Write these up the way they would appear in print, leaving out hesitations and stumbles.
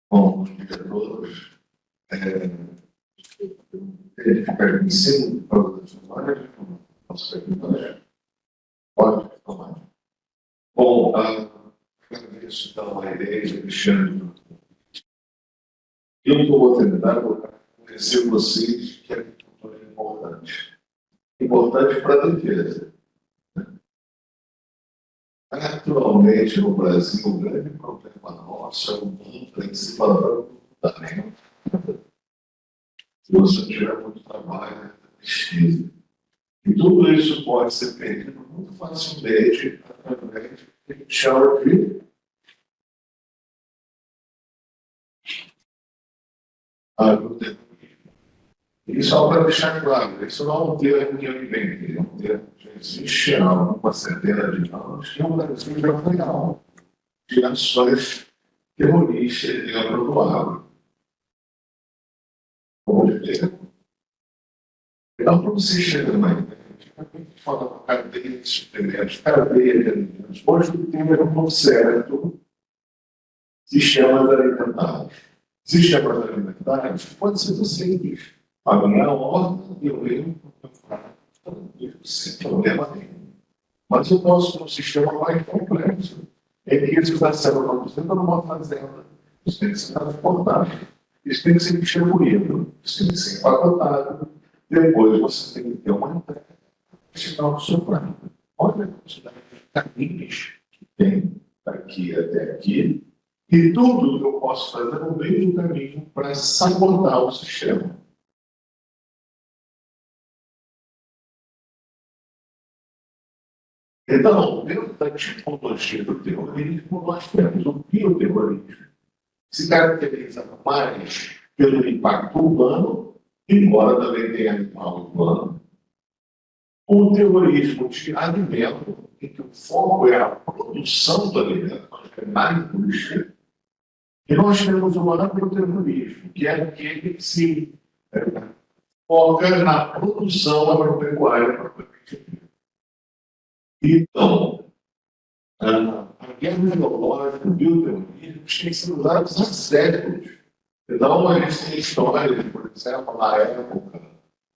Bom dia a todos. Ele fica em cima de todas as memórias, nosso secretário. Pode tomar. Bom, agradeço então a ideia de Alexandre. Eu vou tentar convencer vocês que a agricultura é importante. Importante para a defesa. Naturalmente, no Brasil, o grande problema nosso é o mundo em cima da tarefa. Se você tiver muito trabalho, pesquisa. E tudo isso pode ser perdido muito facilmente através do que a gente chama de agroterrorismo. E só para deixar claro, isso não é um termo que eu inventei, é um termo que já existe há uma centena de anos, e o Brasil já foi alvo de ações terroristas dentro do agro. Vamos ver. Então, para vocês terem uma ideia, a gente fala da cadeia de suplementos, cadeia de alimentos. Hoje o tema é um certo sistemas alimentares. Sistemas alimentares pode ser simples. A minha ordem, eu lembro, sem problema nenhum. Mas eu posso ter um sistema mais complexo, em que isso está sendo produzido numa fazenda. Isso tem que ser transportado. Isso tem que ser distribuído. Isso tem que ser empacotado. Depois você tem que ter uma entrega final do seu prato. Olha a quantidade de caminhos que tem daqui até aqui. E tudo que eu posso fazer no meio do caminho para sabotar o sistema. Então, dentro da tipologia do terrorismo, nós temos o bioterrorismo, que se caracteriza mais pelo impacto humano, embora também tenha animal humano. O terrorismo de alimento, em que o foco é a produção do alimento, na indústria. E nós temos o agroterrorismo, que é aquele que se foca na produção agropecuária propriamente dita. Então, a guerra biológica, o bioterrorismo, tem sido usados há séculos. Então, a gente tem histórias, por exemplo, na época,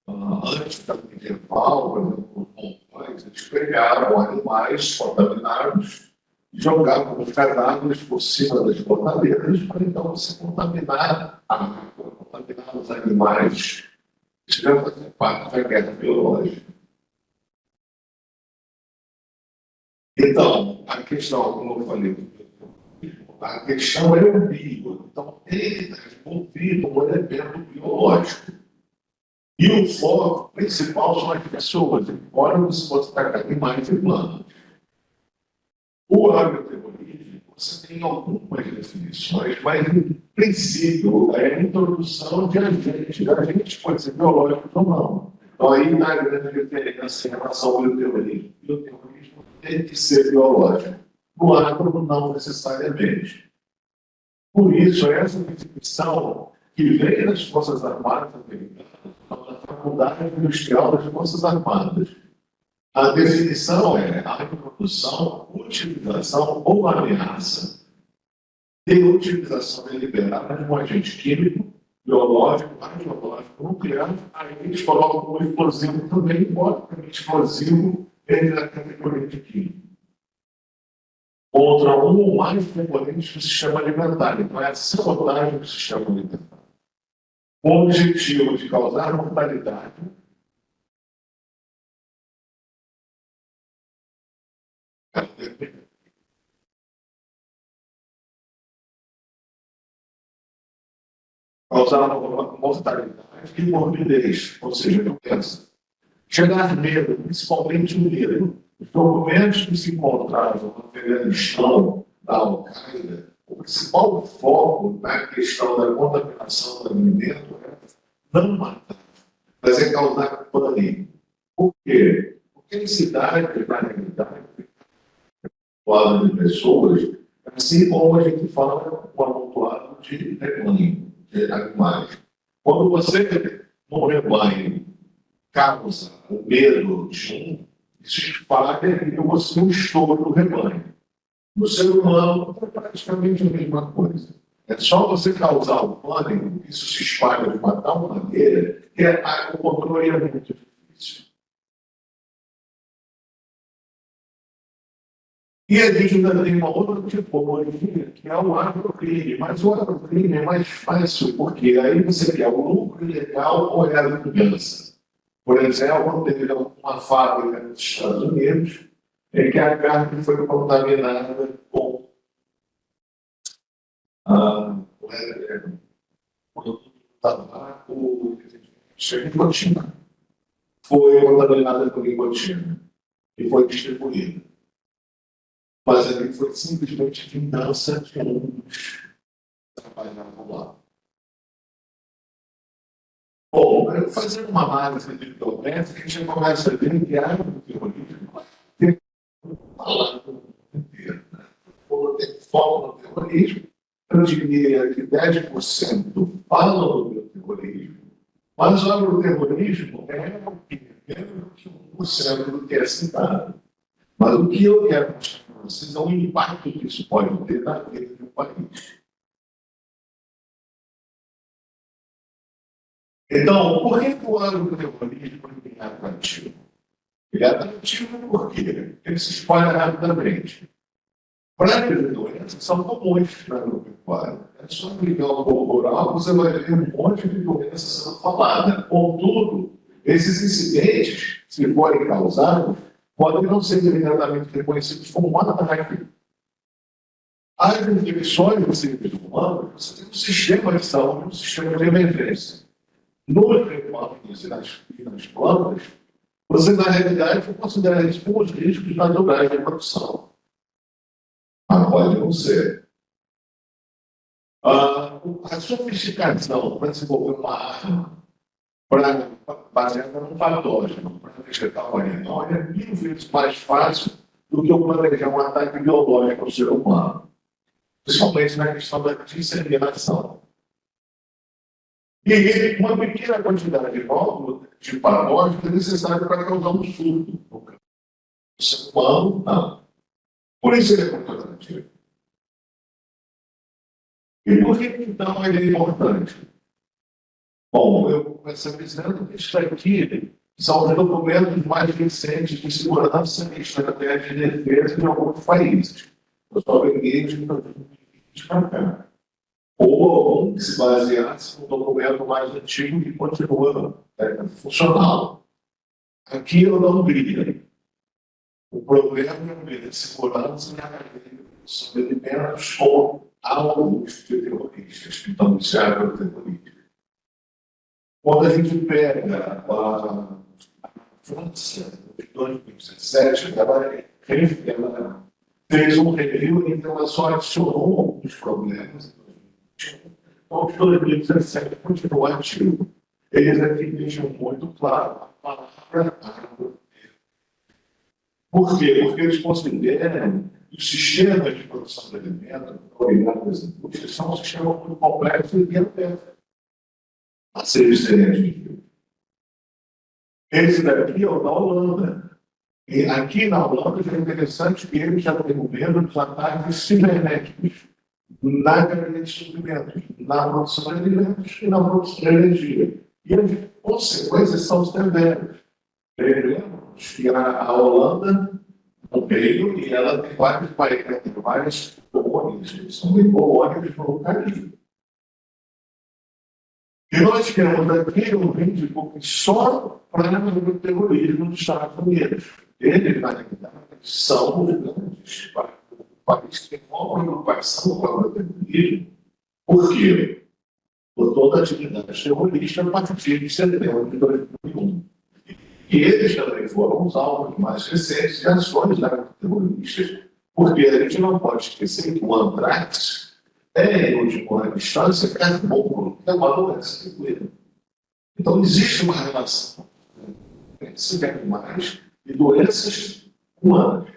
antes da medieval, por exemplo, eles pegavam animais contaminados e jogavam os cadáveres por cima das botadeiras para então se contaminar a água, contaminar os animais. Isso já fazia parte da guerra biológica. Então, a questão, como eu falei, a questão é o bio. Então, ele está envolvido no elemento biológico. E o foco principal são as pessoas, embora você possa atacar animais e plantas. O agroterrorismo, você tem algumas definições, mas, em princípio, é a introdução de agentes. Agentes pode ser biológicos ou não. Então, aí está a grande diferença em relação ao bioterrorismo. O bioterrorismo tem que ser biológico. No agro, não necessariamente. Por isso, essa definição que vem das Forças Armadas americanas, da Faculdade Industrial das Forças Armadas, a definição é a introdução, utilização ou ameaça de utilização deliberada de um agente químico, biológico, radiológico, nuclear. Aí eles colocam o explosivo também, embora o explosivo entre a categoria de químico. Contra um ou mais componentes do sistema alimentar. Então, é a sabotagem do sistema alimentar. Com o objetivo de causar mortalidade, causar mortalidade e morbidez, ou seja, doença. Gerar medo, principalmente o medo. Os documentos que se encontravam no Afeganistão, da Al-Qaeda, o principal foco na questão da contaminação do alimento é não matar, mas é causar pânico. Por quê? Porque em cidades, na realidade, de pessoas, assim como a gente fala com amontoado de rebanho, de animais. Quando você, no rebanho, causa o medo de um, isso espalha e você um estouro do rebanho. No ser humano, é praticamente a mesma coisa. É só você causar o pânico, isso se espalha de uma tal maneira que o controle é muito difícil. E a gente ainda tem uma outra tipologia, que é o agrocrime. Mas o agrocrime é mais fácil, porque aí você quer o lucro ilegal ou é a vingança. Por exemplo, teve uma fábrica nos Estados Unidos em que a carne foi contaminada com produto do tabaco, nicotina. Foi contaminada com nicotina e foi distribuída. Mas ali foi simplesmente vingança de uns trabalhavam lá. Bom, fazendo uma análise bibliométrica, a gente começa a ver que há um terrorismo falado no mundo inteiro. Quando tem foco no terrorismo, eu diria que 10% falam do terrorismo, mas o agroterrorismo é menos que 1% do que é citado. Mas o que eu quero mostrar para vocês é o impacto que isso pode ter na vida do país. Então, por que o agroterrorismo é atrativo? Ele é atrativo porque ele se espalha rapidamente. Práticas de doenças são comuns na agropecuária. É só ligar o povo rural, você vai ver um monte de doenças sendo faladas. Contudo, esses incidentes, se forem causados, podem não ser imediatamente reconhecidos como um ataque. As infecções do seres humanos, você tem um sistema de saúde, um sistema de emergência. Nos rebanhos e nas plantas, você, na realidade, considera isso como os riscos naturais de produção. Mas pode não ser. A sofisticação para desenvolver uma arma baseada num patógeno, para vegetal ou animal, é 1000 vezes mais fácil do que eu planejar um ataque biológico ao ser humano, principalmente na questão da disseminação. E uma pequena quantidade de patógeno é necessária para causar um surto. O ser humano, não. Por isso ele é muito atrativo. E por que, então, ele é importante? Bom, eu comecei dizendo que isso aqui são os documentos mais recentes de segurança e estratégia de defesa de alguns países. Eu só peguei de 2020 para cá. Ou algum que se baseasse no documento mais antigo que continua funcional. Aqui eu não brilho. O problema é a segurança na cadeia de produção de alimentos com alvos de terroristas que estão iniciados no terrorismo. Quando a gente pega a França, de 2017, ela fez um review em que ela só adicionou alguns problemas. Então, de 2017 continuou ativo. Eles aqui deixam muito claro a palavra água. Por quê? Porque eles consideram que os sistemas de produção de alimentos, orientados das indústrias, são um sistema muito complexo e aberto a ser diferente. Esse daqui é o da Holanda. E aqui na Holanda é interessante que eles já têm medo dos ataques cibernéticos na cadeia de suprimentos, na produção de alimentos e na produção de energia. E as consequências são severas. Lembremos que a Holanda no meio e ela tem vários países, tem várias colônias, são bem colônias no Caribe. E nós temos aqui um índico só para o terrorismo dos Estados Unidos. Eles, na realidade, são os grandes países que têm uma preocupação com o terrorismo. Por quê? Por toda a atividade terrorista a partir de setembro de 2001. E eles também foram os alvos mais recentes de ações terroristas, porque a gente não pode esquecer que o antrax é, em última instância, carbono, que é uma doença tranquila. Então, existe uma relação entre animais e doenças humanas.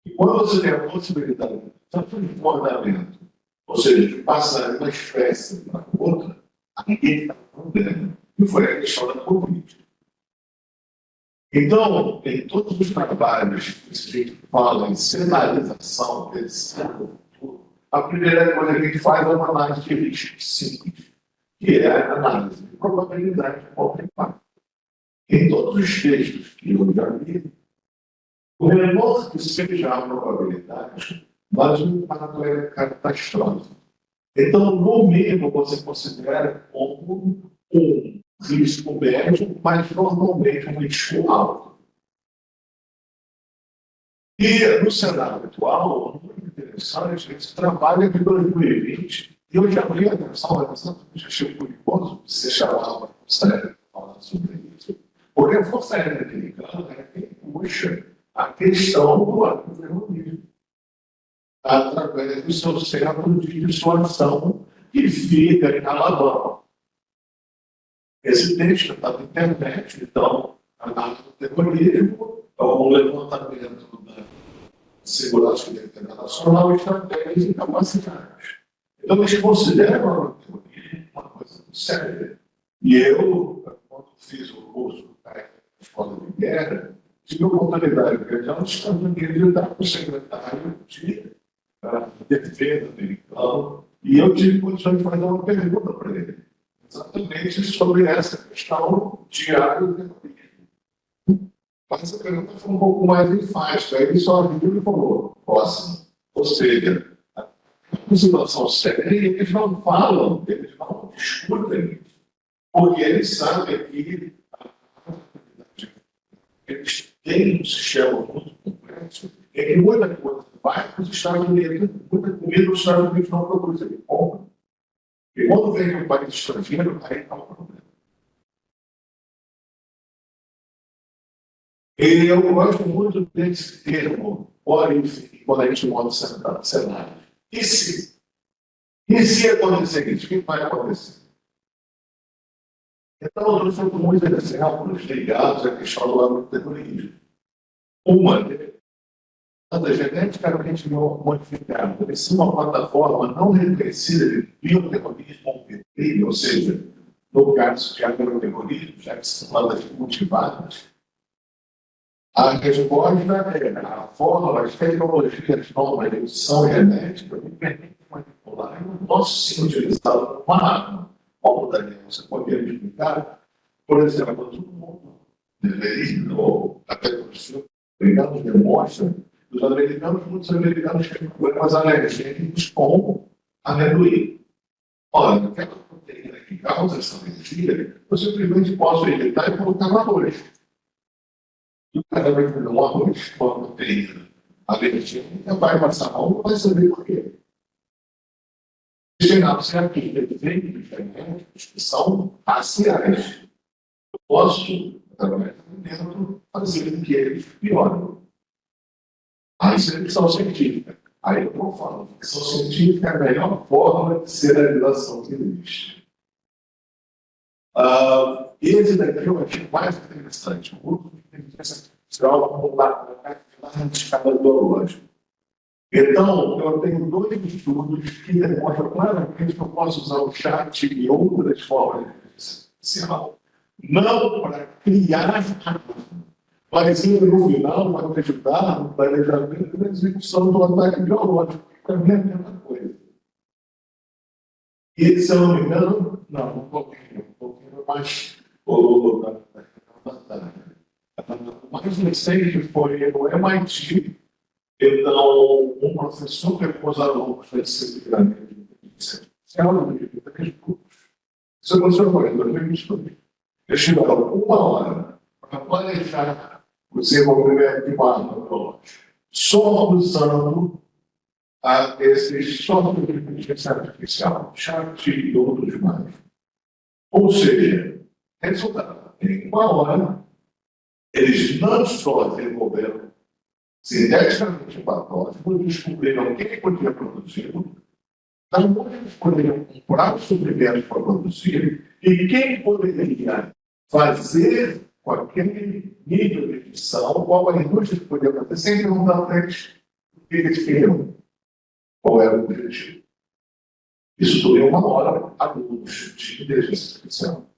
E quando você tem a possibilidade tanto de engordamento, ou seja, de passar de uma espécie para outra, aí está o problema, que foi a questão da Covid. Então, em todos os trabalhos que a gente fala em sinalização, a primeira coisa que a gente faz é uma análise de risco simples, que é a análise de probabilidade de qualquer impacto. Em todos os textos que eu já vi, o menor que seja a probabilidade, mas o impacto é catastrófico. Então, no mínimo, você considera como um risco médio, mas normalmente um risco alto. E no cenário atual, muito interessante, esse trabalho de 2020, e eu já abri a atenção, já achei curioso você chamar uma Força Aérea para falar sobre isso, porque a Força Aérea Americana é quem puxa a questão do terrorismo, através do seu centro de dissuasão que fica em Alabama. Esse texto está na internet, então, análise do terrorismo, é um levantamento da segurança e defesa nacional, estratégias e capacidades. Então, eles consideram o terrorismo uma coisa muito séria. E eu, quando fiz o curso da Escola de Guerra, tive a oportunidade de viajar nos Estados Unidos e dar para o secretário de defesa americano, e eu tive condições de fazer uma pergunta para ele, exatamente sobre essa questão diária do terrorismo. Mas essa pergunta foi um pouco mais enfática, aí ele só viu e falou, próximo. Ou seja, a situação séria, eles não falam, eles não discutem, porque eles sabem que eles têm um sistema muito complexo, é que muita coisa vai para os Estados Unidos, muita comida os Estados Unidos não produzem, ele compra. E quando vem de um país estrangeiro, aí está o problema. E eu gosto muito desse termo, quando a gente monta cenário. E se? E se acontecer isso, o que vai acontecer? Então, eu sou muito exemplos ligados à questão do agroterrorismo. Uma geneticamente modificada, deve ser uma plataforma não reconhecida de bioterrorismo ou PT, ou seja, no caso de agroterrorismo, já que são plantas cultivadas, a resposta é a forma, as tecnologias novas de edição genética que permitem manipular e não posso ser utilizado como uma arma. Como, Daniel, você poderia explicar? Por exemplo, todo mundo deveria, ou até os americanos demonstram, muitos americanos têm problemas alergênicos com amendoim. Olha, aquela proteína que causa essa alergia, eu simplesmente posso evitar e colocar no arroz. E o cara vai comer um arroz com a proteína alergênica, vai passar mal, não vai saber por quê. Chegaram-se aqui efeitos genéticos que são raciais. Eu posso, através do alimento, fazer com que eles piorem. A ficção científica. Aí eu vou falar, ficção científica é a melhor forma de ser a realização que existe. Esse daqui eu achei mais interessante. O grupo de inteligência artificial como na escala biológica. Então, eu tenho dois estudos que demonstram claramente que eu posso usar o chat e outras formas de inteligência artificial não para criar, mas no final vai ajudar no planejamento e na execução do ataque biológico, que para mim é a mesma coisa. E, se eu não me engano, não, um pouquinho mais. O mais recente foi no MIT. Então, um professor que pôs alunos para disciplinamento de inteligência artificial, de 3 grupos. Isso aconteceu agora, em 2022. Eles tiveram 1 hora para planejar o desenvolvimento de uma arma biológica, só usando esses softwares de inteligência artificial, chat e outros mais. Ou seja, resultado, em 1 hora, eles não só desenvolveram sinteticamente o patógeno, descobriram o que podia produzir, também eles poderiam comprar os suprimentos para produzir, e quem poderia fazer com aquele nível de edição, qual a indústria que podia fazer, sem perguntar para eles o que eles queriam, qual era o objetivo. Isso tudo em 1 hora, alunos de inteligência artificial.